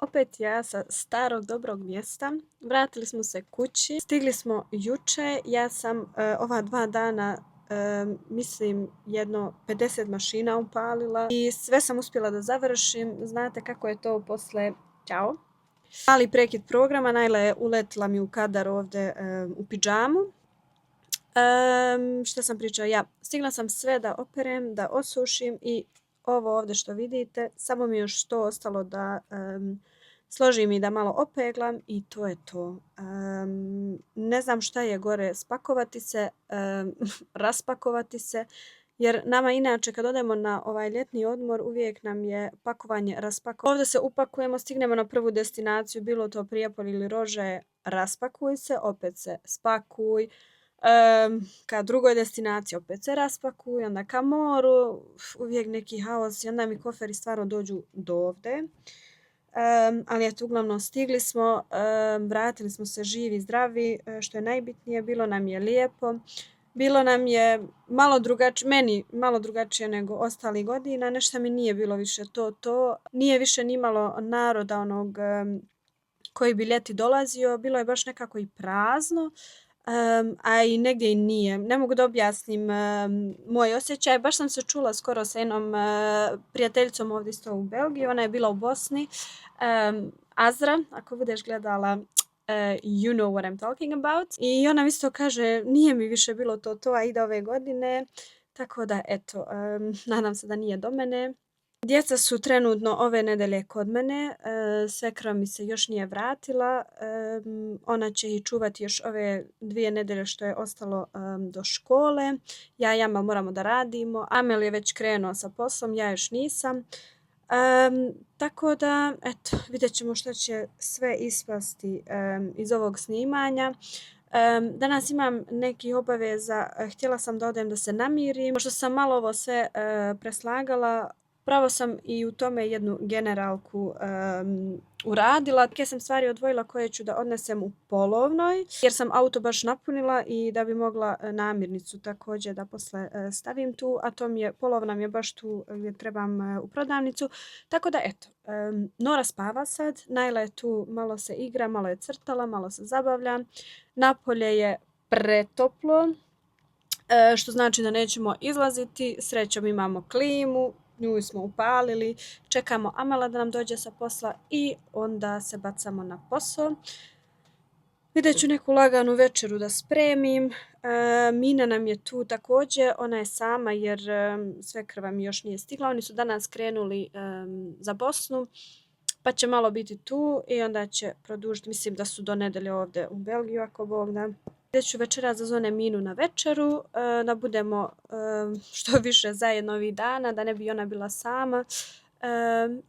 opet ja sa starog dobrog mjesta. Vratili smo se kući. Stigli smo juče. Ja sam ova 2 dana mislim jedno 50 mašina upalila i sve sam uspjela da završim. Znate kako je to posle... Ćao. Mali prekid programa. Najla je uletila mi u kadar ovdje u pidžamu. Šta sam pričala? Ja stigla sam sve da operem, da osušim i ovo ovdje što vidite, samo mi je još to ostalo da složim i da malo opeglam i to je to. Ne znam šta je gore spakovati se, raspakovati se, jer nama inače kad odemo na ovaj ljetni odmor uvijek nam je pakovanje raspakovanje. Ovdje se upakujemo, stignemo na prvu destinaciju, bilo to Prijepolje ili Rože, raspakuj se, opet se spakuj. Ka drugoj destinaciji opet se raspakuj, onda ka moru, uvijek neki haos i onda mi koferi stvarno dođu do ovdje. Ali eto, uglavnom stigli smo, vratili smo se živi, zdravi, što je najbitnije, bilo nam je lijepo. Bilo nam je malo drugačije, meni malo drugačije nego ostalih godina, nešto mi nije bilo više to. Nije više ni malo naroda onog koji bi ljeti dolazio, bilo je baš nekako i prazno. A i negdje i nije. Ne mogu da objasnim moj osjećaj. Baš sam se čula skoro sa jednom prijateljicom ovdje isto u Belgiji. Ona je bila u Bosni. Azra, ako budeš gledala, you know what I'm talking about. I ona isto kaže, nije mi više bilo to, a ide ove godine. Tako da, eto, nadam se da nije do mene. Djeca su trenutno ove nedelje kod mene, svekra mi se još nije vratila, ona će ih čuvati još ove 2 nedelje što je ostalo do škole. Ja i Amal moramo da radimo, Amel je već krenuo sa poslom, ja još nisam. Tako da, eto, vidjet ćemo što će sve ispasti iz ovog snimanja. Danas imam nekih obaveza, htjela sam da odem da se namirim. Pošto sam malo ovo sve preslagala, pravo sam i u tome jednu generalku uradila. Neke sam stvari odvojila koje ću da odnesem u polovnoj, jer sam auto baš napunila i da bi mogla namirnicu također da posle stavim tu, a to mi je, polovna mi je baš tu gdje trebam u prodavnicu. Tako da eto, Nora spava sad, Najla je tu, malo se igra, malo je crtala, malo se zabavlja. Napolje je pretoplo, što znači da nećemo izlaziti, srećom imamo klimu, nju smo upalili, čekamo Amela da nam dođe sa posla i onda se bacamo na posao. Vidjet ću neku laganu večeru da spremim. Mina nam je tu također, ona je sama jer svekrva mi još nije stigla. Oni su danas krenuli za Bosnu, pa će malo biti tu i onda će produžiti, mislim da su do nedelje ovdje u Belgiju ako Bog da. Vidjet ću večeras da zovem Minu na večeru, da budemo što više zajedno ovih dana, da ne bi ona bila sama.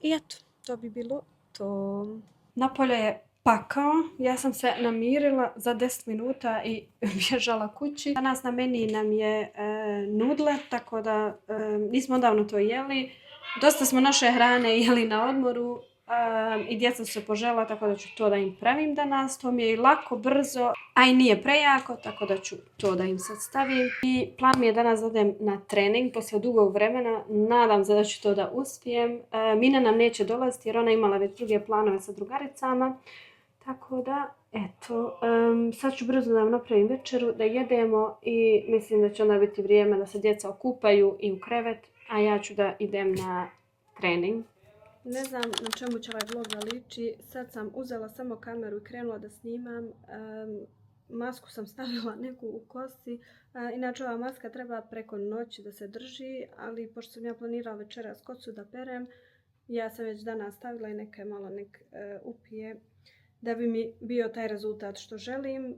I eto, to bi bilo to. Napolje je pakao, ja sam se namirila za 10 minuta i bježala kući. Danas na meni nam je nudle, tako da nismo odavno to jeli. Dosta smo naše hrane jeli na odmoru. I djeca su se požela, tako da ću to da im pravim danas. To mi je i lako, brzo, a i nije prejako, tako da ću to da im sad stavim. I plan mi je danas da odem na trening poslije dugog vremena. Nadam se da ću to da uspijem. Mina nam neće dolaziti jer ona imala već druge planove sa drugaricama. Tako da, eto, sad ću brzo da vam napravim večeru, da jedemo i mislim da će onda biti vrijeme da se djeca okupaju i u krevet, a ja ću da idem na trening. Ne znam na čemu će ovaj vlog da liči. Sad sam uzela samo kameru i krenula da snimam. Masku sam stavila neku u kosi. Inače ova maska treba preko noći da se drži, ali pošto sam ja planirala večeras kosu da perem, ja sam već danas stavila i neka malo upije da bi mi bio taj rezultat što želim.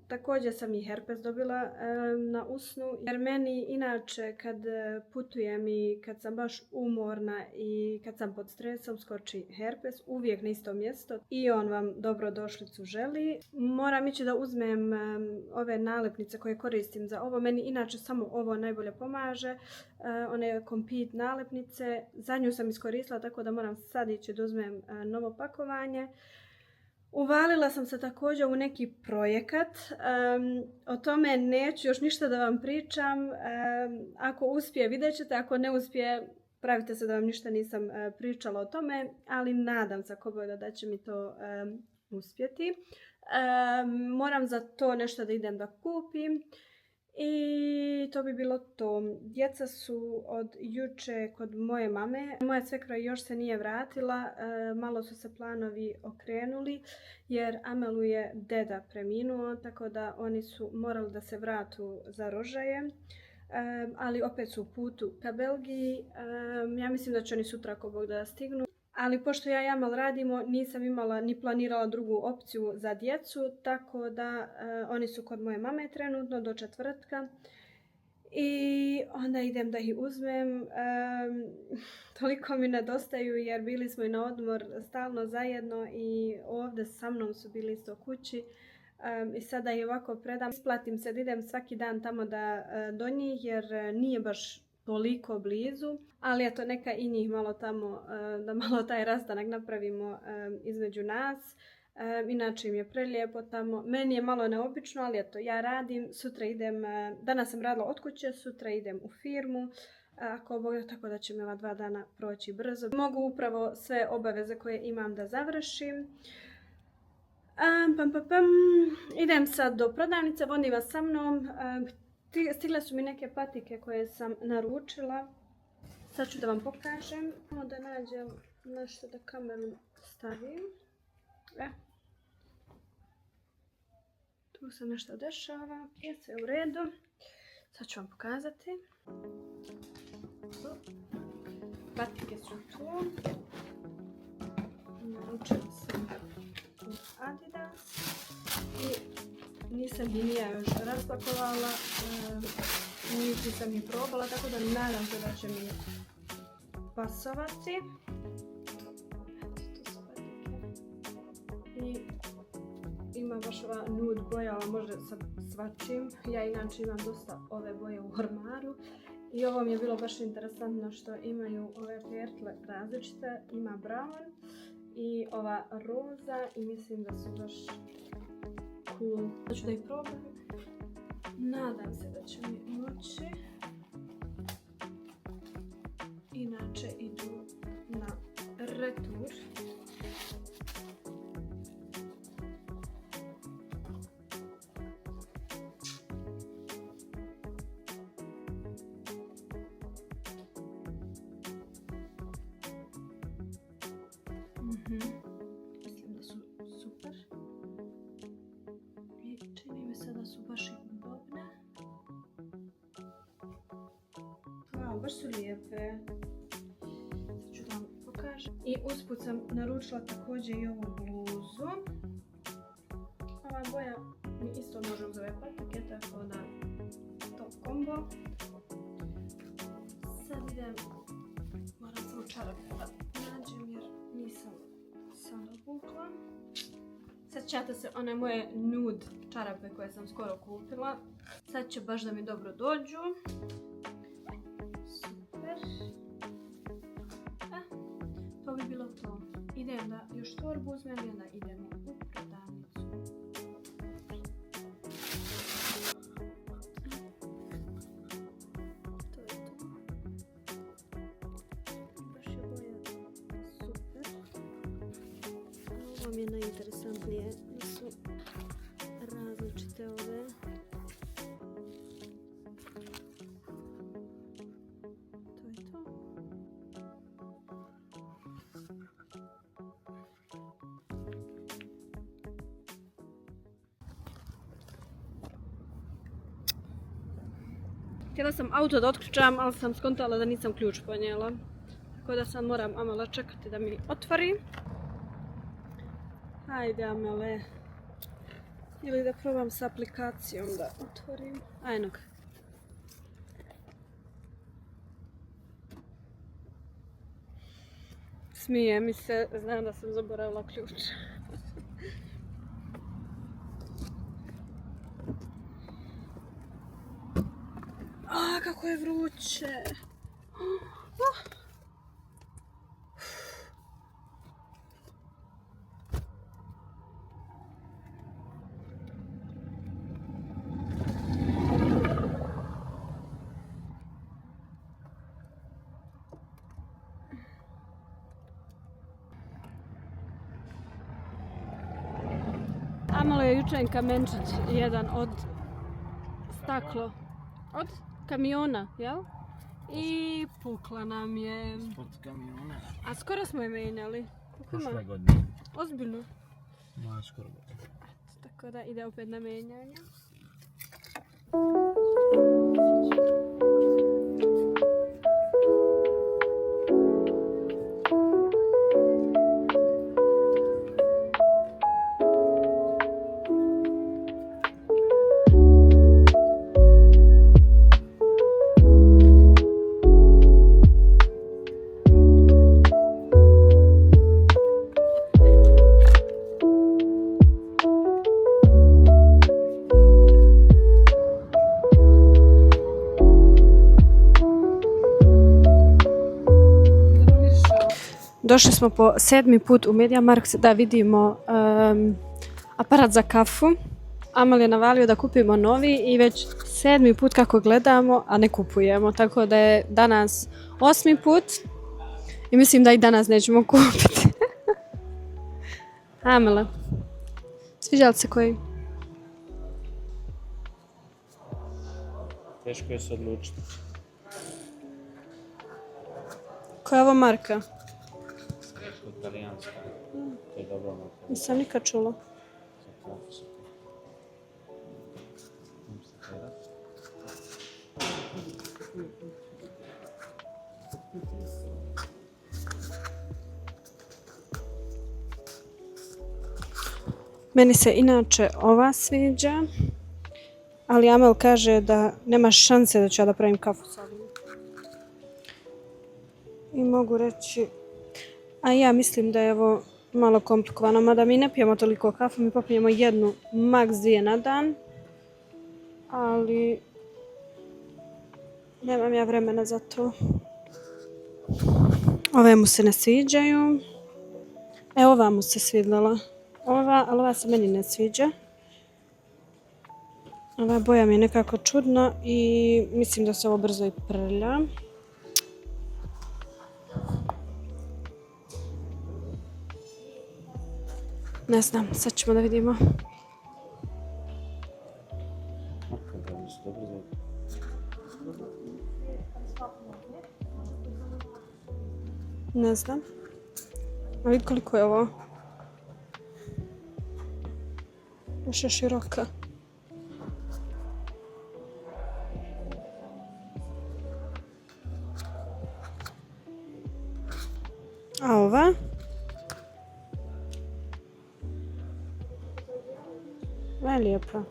Također sam i herpes dobila na usnu, jer meni inače kad putujem i kad sam baš umorna i kad sam pod stresom skoči herpes uvijek na isto mjesto i on vam dobrodošlicu želi. Moram ići da uzmem ove nalepnice koje koristim za ovo. Meni inače samo ovo najbolje pomaže. One Compete nalepnice. Za nju sam iskoristila, tako da moram sad ići da uzmem novo pakovanje. Uvalila sam se također u neki projekat, o tome neću još ništa da vam pričam, ako uspije vidjet ćete, ako ne uspije pravite se da vam ništa nisam pričala o tome, ali nadam se ako Bog da će mi to uspjeti. Moram za to nešto da idem da kupim. I to bi bilo to. Djeca su od juče kod moje mame. Moja svekra još se nije vratila. Malo su se planovi okrenuli jer Amelu je deda preminuo, tako da oni su morali da se vratu za rožaje. Ali opet su u putu ka Belgiji. Ja mislim da će oni sutra ako Bog da stignu. Ali pošto ja i Amel radimo, nisam imala ni planirala drugu opciju za djecu, tako da oni su kod moje mame trenutno do četvrtka. I onda idem da ih uzmem. Toliko mi nedostaju jer bili smo i na odmor stalno zajedno i ovdje sa mnom su bili isto kući. I sada ih ovako predam. Isplatim se da idem svaki dan tamo do njih jer nije baš toliko blizu, ali eto neka i njih malo tamo, da malo taj rastanak napravimo između nas. Inače im je prelijepo tamo. Meni je malo neobično, ali eto ja radim, sutra idem, danas sam radila od kuće, sutra idem u firmu. Ako Bog da, tako da će mi ova 2 dana proći brzo. Mogu upravo sve obaveze koje imam da završim. Idem sad do prodavnice, vodim vas sa mnom. Stigle su mi neke patike koje sam naručila. Sad ću da vam pokažem. Da nađem nešto da kameru stavim. Tu se nešto dešava. Je sve u redu. Sad ću vam pokazati. Patike su tu. Naručila sam od Adidas. I nisam ih ni ja još raspakovala, niti sam ih probala, tako da nadam se da će mi pasovati. I ima baš ova nude boja, ova može sa svačim. Ja inače imam dosta ove boje u ormaru. I ovo mi je bilo baš interesantno što imaju ove pertle različite. Ima brown i ova roza i mislim da su baš cool. Hoću da ih probam. Nadam se da će mi moći. Inače idu na retur. Mislim da su super. I čini mi se da su baš i udobne. Wow, baš su lijepe. Sad ću da vam pokažem. I usput sam naručila također i ovu bluzu. Ova boja mi isto može uz ove patike, tako da to kombo. Sad idem, moram samo čarape da nađem jer nisam sad obukla. Sjećate se one moje nude čarape koje sam skoro kupila. Sad će baš da mi dobro dođu. Super. To bi bilo to. Idem da još torbu uzmem i onda idemo u prodavnicu. To je to. Baš je boja super. Ovo mi je najinteresantnije da su različite ove. To je to. Htjela sam auto da otključam, ali sam skontala da nisam ključ ponijela. Tako da sad moram Amela čekati da mi otvori. Hajde Amele. Ili da probam s aplikacijom da otvorim. Ajno ga. Smije mi se, znam da sam zaboravila ključ. A, kako je vruće. je jučer kamenčić jedan od staklo. Od kamiona, jel? I pukla nam je. Od kamiona. A skoro smo je menjali. Prošle godine. Ozbiljno. Ma, skoro godine. Tako da ide opet na menjanje. Došli smo po 7. put u MediaMarkt da vidimo aparat za kafu. Amal je navalio da kupimo novi i već 7. put kako gledamo, a ne kupujemo. Tako da je danas 8. put i mislim da i danas nećemo kupiti. Amala, sviđa li se koji? Teško je se odlučiti. Koja je ovo marka? Italijanska. To je dobro marka. Nisam nikad čula. Meni se inače ova sviđa, ali Amel kaže da nema šanse da ću ja da pravim kafu sa ovim. I mogu reći, a ja mislim da je ovo malo komplikovano, mada mi ne pijemo toliko kafu, mi popijemo jednu, maks 2 na dan, ali nemam ja vremena za to. Ove mu se ne sviđaju. Ova mu se svidjela. Ali ova se meni ne sviđa. Ova boja mi je nekako čudna i mislim da se ovo brzo i prlja. Ne znam, sad ćemo da vidimo. Ne znam. A vidi koliko je ovo. Još je široka. A ova? Ova je lijepa.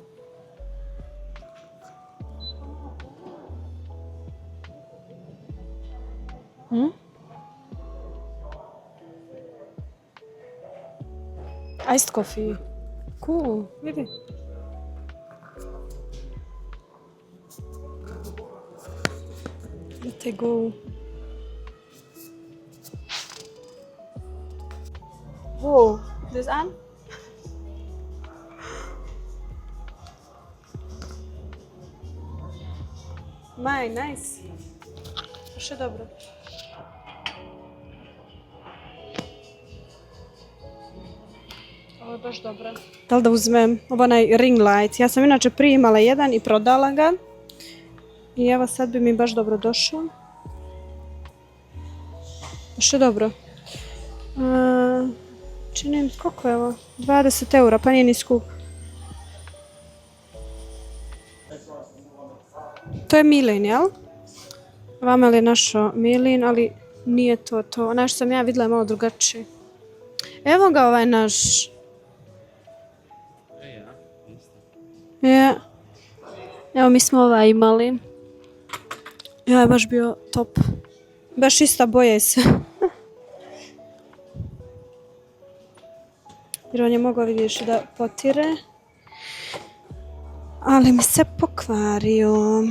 Iced coffee. Cool, vidi. Let it go. Whoa, this on? Maj, nice. Baš je dobro. Ovo je baš dobro. Da li da uzmem onaj ring light? Ja sam inače prije imala jedan i prodala ga. I evo sad bi mi baš dobro došao. Baš je dobro. Činim, koliko je ovo? 20 eura, pa nije ni skup. To je milin, jel? Vamel je našao milin, ali nije to to. Onaj što sam ja vidjela je malo drugačiji. Evo ga ovaj naš. Ja. Evo mi smo ovaj imali. Ja je baš bio top. Baš ista boja i sve. Jer on je mogao vidiš da potire. Ali mi se pokvario.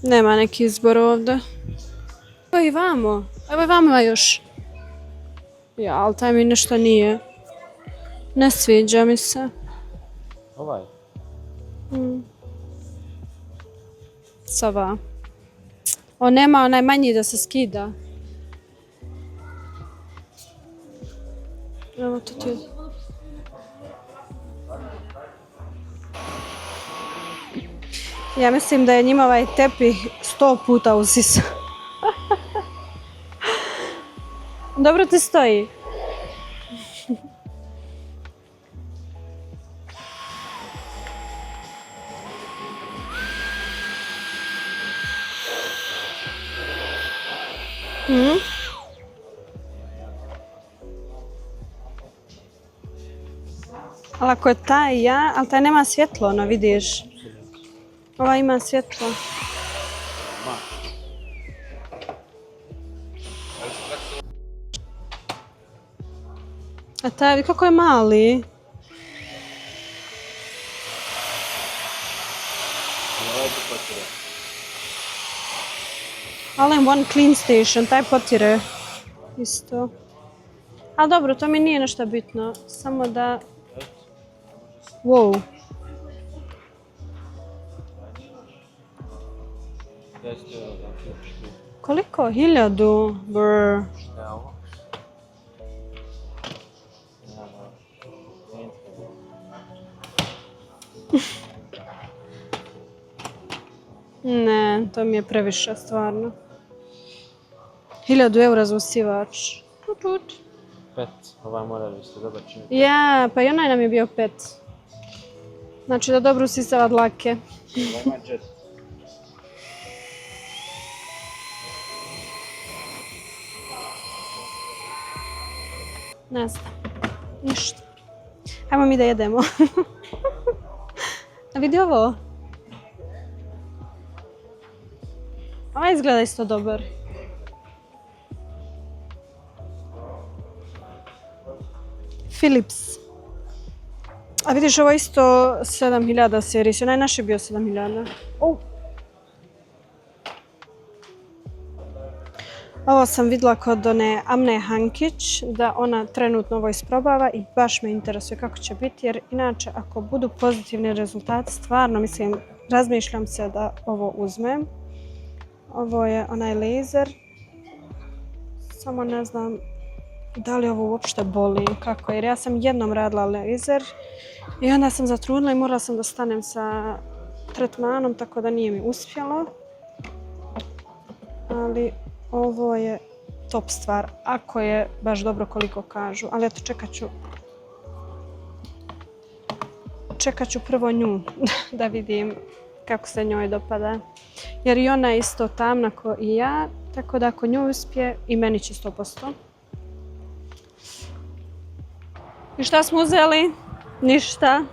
Nema neki izbor ovdje. Evo i vamo. Evo i vamo još. Ja, ali taj mi nešto nije. Ne sviđa mi se. Ovaj? Sava. On nema onaj manji da se skida. to ti... Ja mislim da je njima ovaj tepih 100 puta usisao. Dobro ti stoji. Ali ako je taj ja, ali taj nema svjetlo, ono vidiš. Ova ima svjetlo. A taj, kako je mali. All in one clean station, taj potire. Isto. Ali dobro, to mi nije nešto bitno. Samo da... Wow. Koliko? 1000? Brr. Šta je ovo? Ne, to mi je previše, stvarno. 1000 eura za usivač. Tut. 5. Ovaj mora biti dobar čini. Ja, pa i onaj nam je bio 5. Znači da dobro usisava dlake. Ovaj ima jet. Ne znam. Ništa. Hajmo mi da jedemo. A vidi ovo. Ovaj izgleda isto dobar. Philips. A vidiš, ovo isto 7000 serijs. Onaj naš je bio 7000. Ovo sam vidjela kod one Amne Hankić, da ona trenutno ovo isprobava i baš me interesuje kako će biti, jer inače ako budu pozitivni rezultati, stvarno mislim, razmišljam se da ovo uzmem. Ovo je onaj laser, samo ne znam da li ovo uopšte boli, kako, jer ja sam jednom radila laser i onda sam zatrudnila i morala sam da stanem sa tretmanom, tako da nije mi uspjelo. Ali ovo je top stvar, ako je baš dobro koliko kažu, ali eto čekat ću prvo nju da vidim kako se njoj dopada. Jer i ona je isto tamna ko i ja, tako da ako nju uspije i meni će 100%. I šta smo uzeli? Ništa.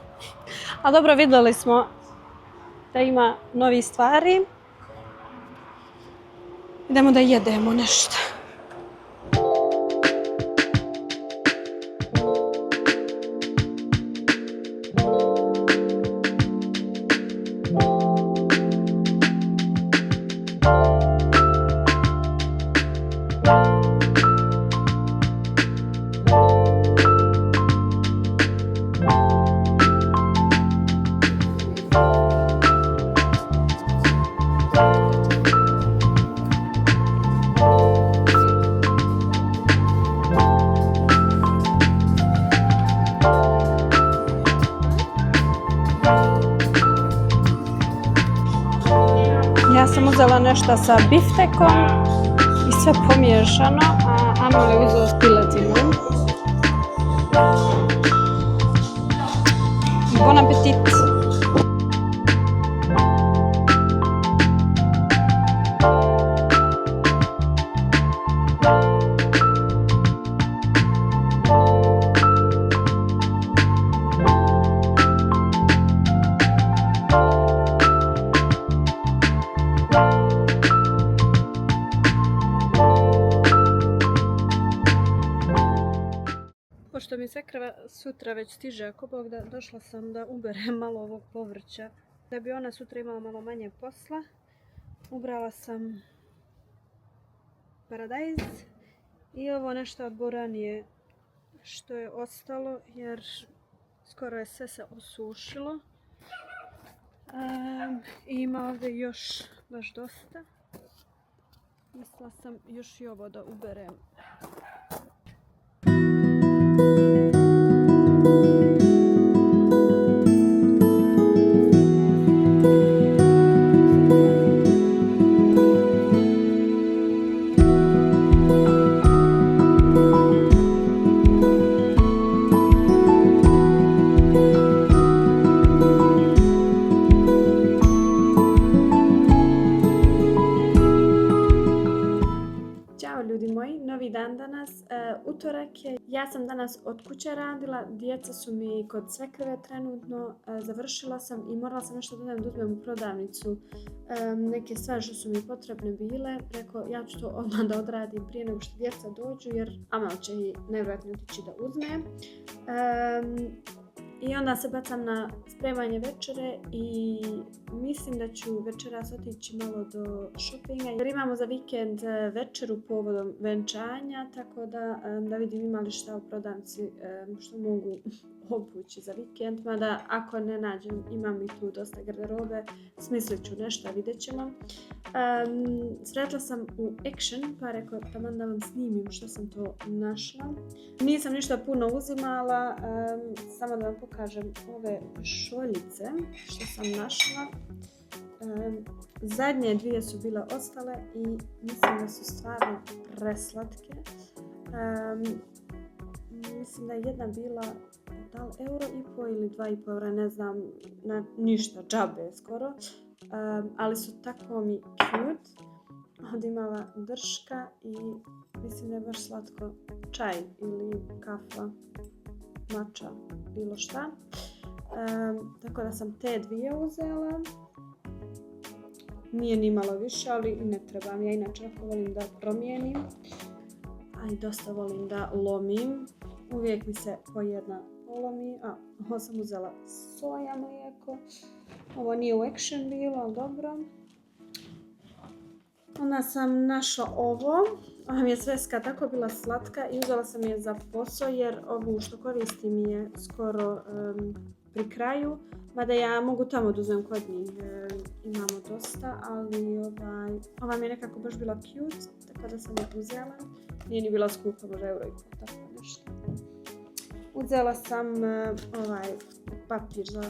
A dobro, vidjeli smo da ima novih stvari. Idemo da jedemo nešto. Ja sam uzela nešto sa biftekom i sve pomiješano, a Amo je uzela s piletinom. Bon appetit! Pošto mi svekrva sutra već stiže, ako Bog da, došla sam da uberem malo ovog povrća. Da bi ona sutra imala malo manje posla, ubrala sam paradajz i ovo nešto od boranije što je ostalo, jer skoro je sve se osušilo. I ima ovdje još baš dosta. Mislila sam još i ovo da uberem. utorak je. Ja sam danas od kuće radila, djeca su mi kod svekrve trenutno, završila sam i morala sam nešto da uzmem u prodavnicu neke stvari što su mi potrebne bile. Rekao, ja ću to odmah da odradim prije nego što djeca dođu jer Amal će i nevjerojatno otići da uzme. I onda se bacam na spremanje večere i mislim da ću večeras otići malo do shoppinga jer imamo za vikend večeru povodom venčanja, tako da vidim ima li šta u prodavnici što mogu obući za vikend, mada ako ne nađem imam i tu dosta garderobe, smislit ću nešto, vidjet ćemo. Sretla sam u Action pa rekao taman da vam snimim što sam to našla. Nisam ništa puno uzimala, samo da vam pokažem ove šoljice što sam našla. Zadnje dvije su bile ostale i mislim da su stvarno preslatke. Mislim da je jedna bila da li €1,5 ili €2,5, ne znam, na ništa, džabe skoro. Ali su tako mi cute. Ovdje imala drška i mislim da je baš slatko, čaj ili kafa, mača, bilo šta. Tako da sam te dvije uzela. Nije ni malo više, ali ne trebam. Ja inače ako volim da promijenim, a i dosta volim da lomim. Uvijek mi se po jedna polomi. Ovo sam uzela soja mlijeko. Ovo nije u Action bilo, ali dobro. Onda sam našla ovo. Ova mi je sveska tako bila slatka i uzela sam je za posao jer ovu što koristim je skoro pri kraju. Mada ja mogu tamo da uzmem kod njih, imamo dosta, ali ova mi je nekako baš bila cute, tako da sam je uzela. Nije ni bila skupa, možda €1,5, tako nešto. Uzela sam ovaj papir za,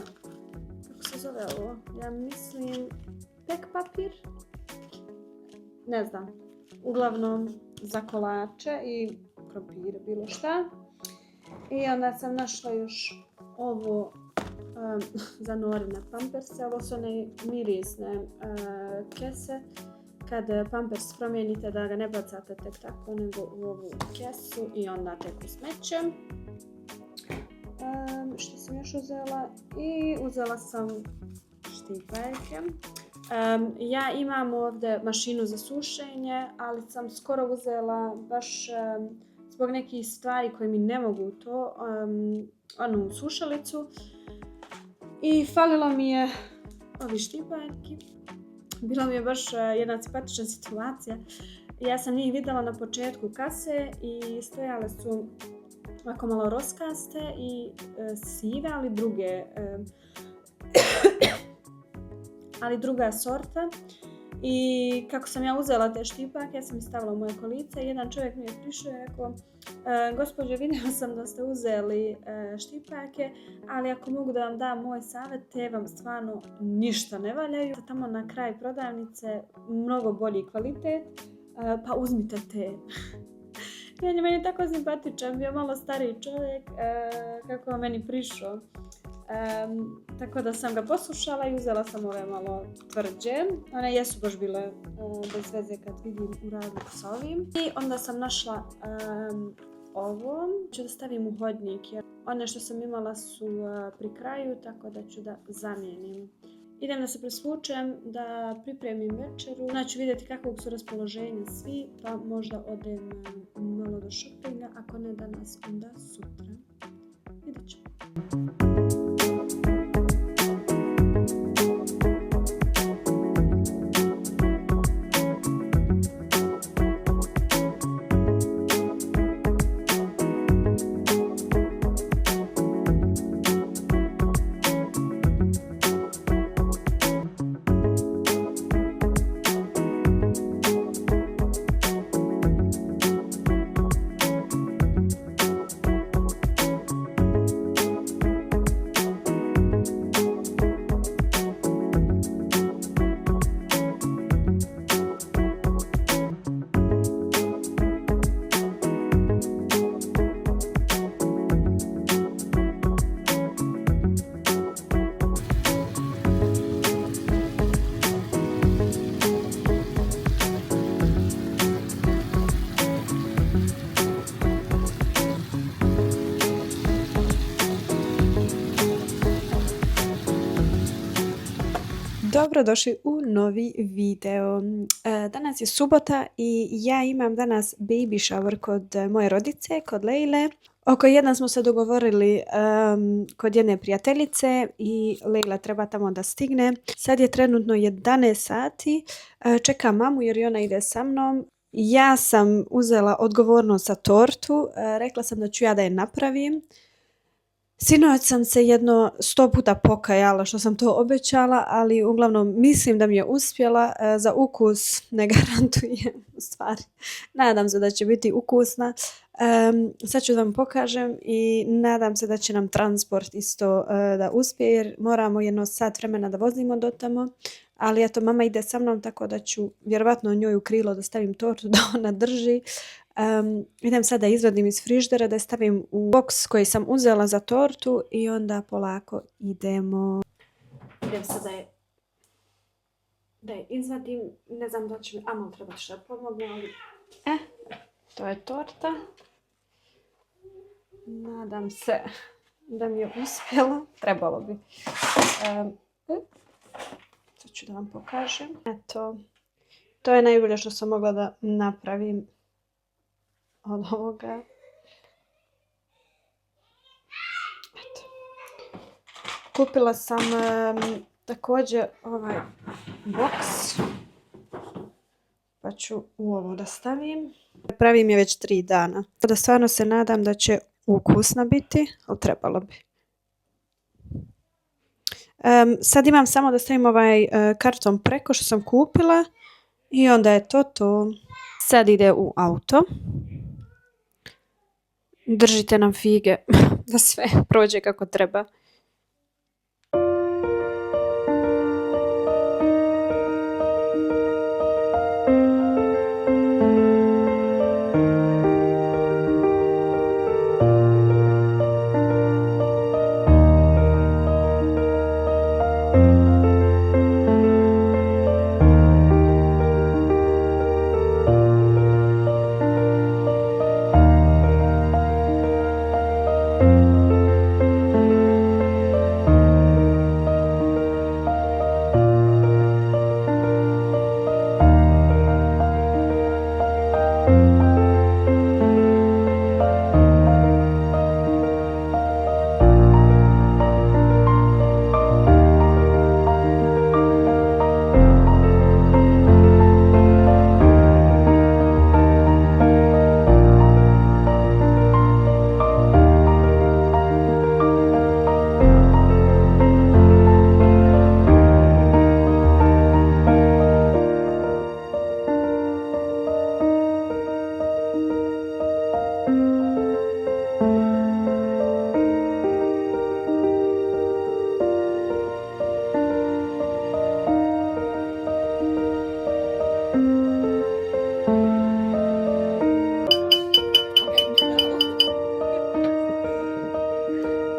kako se zove ovo, ja mislim pek papir, ne znam, uglavnom za kolače i krompire, bilo šta. I onda sam našla još ovo za Norine pamperse, ovo su one mirisne kese. Kad pampers promijenite da ga ne bacate tek tako, nego u ovu kesu i onda tek u smeće. Što sam još uzela? I uzela sam štipaljke. Ja imam ovdje mašinu za sušenje, ali sam skoro uzela baš zbog nekih stvari koje mi ne mogu to, onu sušalicu. I falilo mi je ovi štipaljki. Bila mi je baš jedna simpatična situacija. Ja sam njih vidjela na početku kase i stojale su ovako malo roskaste i sive, ali druga sorta. I kako sam ja uzela te štipake, ja sam ih stavila u moje kolice. Jedan čovjek mi je prišao i rekao: gospođo, vidjela sam da ste uzeli štipake, ali ako mogu da vam dam moj savjet, te vam stvarno ništa ne valjaju. Tamo na kraj prodavnice mnogo bolji kvalitet, pa uzmite te. Meni je tako simpatičan, bio malo stariji čovjek, kako je meni prišao. Tako da sam ga poslušala i uzela sam ove malo tvrđe. One jesu baš bile bez veze kad vidim u razliku sa ovim. I onda sam našla ovo. Ću da stavim u hodnik jer one što sam imala su pri kraju, tako da ću da zamijenim. Idem da se presvučem, da pripremim večeru. Znači vidjeti kakvog su raspoloženja svi, pa možda odem malo do shoppinga, ako ne danas, onda sutra. Vidjet ćemo. Dobrodošli u novi video. Danas je subota i ja imam danas baby shower kod moje rodice, kod Lejle. Oko jedan smo se dogovorili kod jedne prijateljice i Lejla treba tamo da stigne. Sad je trenutno 11 sati. Čekam mamu jer ona ide sa mnom. Ja sam uzela odgovornost za tortu. Rekla sam da ću ja da je napravim. Sinoć sam se jedno 100 puta pokajala što sam to obećala, ali uglavnom mislim da mi je uspjela. Za ukus ne garantujem, u stvari. Nadam se da će biti ukusna. Sad ću da vam pokažem i nadam se da će nam transport isto da uspije jer moramo jedno sat vremena da vozimo do tamo. Ali eto, mama ide sa mnom tako da ću vjerovatno njoj u krilo da stavim tortu da ona drži. Idem sad da izvadim iz frižidera, da je stavim u boks koji sam uzela za tortu i onda polako idemo. Idem sad da je izvadim. Ne znam da će mi Amon trebati što pomogne, ali to je torta. Nadam se da mi je uspjelo. Trebalo bi. Sad ću da vam pokažem. Eto, to je najbolje što sam mogla da napravim od ovoga. Eto. Kupila sam također ovaj boks. Pa ću u ovo da stavim. Pravim je već 3 dana. Da stvarno se nadam da će ukusna biti, ali trebalo bi. Sad imam samo da stavim ovaj karton preko što sam kupila i onda je to. Sad ide u auto. Držite nam fige da sve prođe kako treba.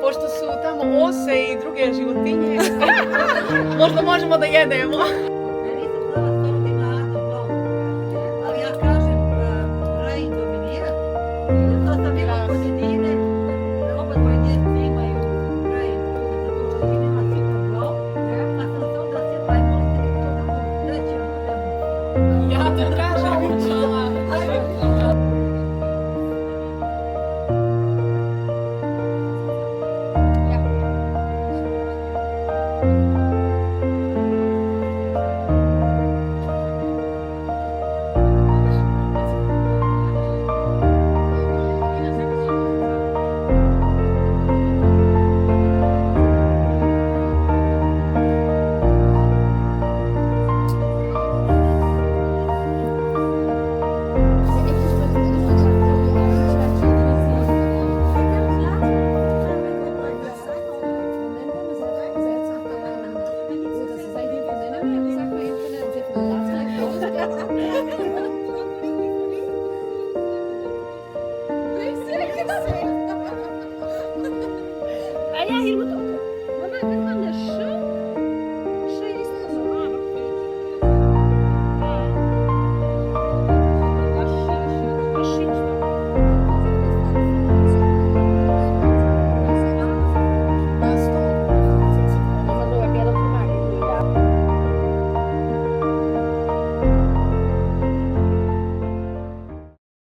Pošto su tamo ose i druge životinje, možda možemo da jedemo. Ja nisam znala stvarno da ima Ana Blom, ali ja kažem Rain dominirati. Jer to sam bila kod jedine, oba dvoje djece imaju Rain za to što jedine ima Super Blom. Pa sam se onda sjetila i molite mi to da mogu treće budem. Ja to kažem. Ja, hier moet